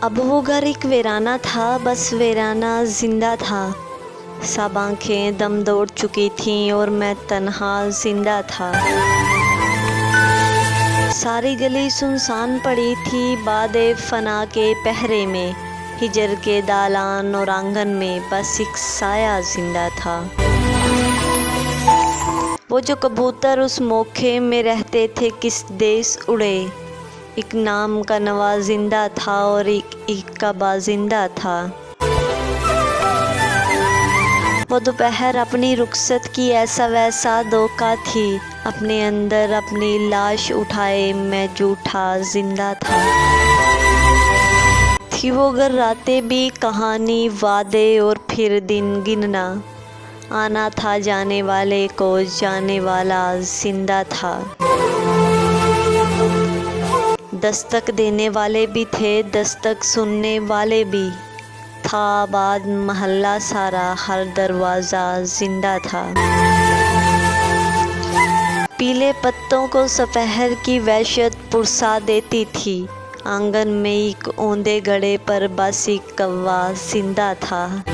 अब वो घर एक वीराना था, बस वीराना जिंदा था। सब आँखें दम तोड़ चुकी थीं और मैं तन्हा जिंदा था। सारी गली सुनसान पड़ी थी बादे फना के पहरे में। हिजर के दालान और आंगन में बस एक साया जिंदा था। वो जो कबूतर उस मौके में रहते थे किस देश उड़े। एक नाम का नवा जिंदा था और एक का बाजिंदा था। वो दोपहर अपनी रुखसत की ऐसा वैसा धोखा थी। अपने अंदर अपनी लाश उठाए मैं झूठा जिंदा था। थी वो घर रातें भी कहानी वादे और फिर दिन गिनना। आना था जाने वाले को जाने वाला जिंदा था। दस्तक देने वाले भी थे, दस्तक सुनने वाले भी। था आबाद महल्ला सारा, हर दरवाज़ा जिंदा था। पीले पत्तों को सपहर की वहशत पुरसा देती थी। आंगन में एक औंधे गड़े पर बस एक कौवा जिंदा था।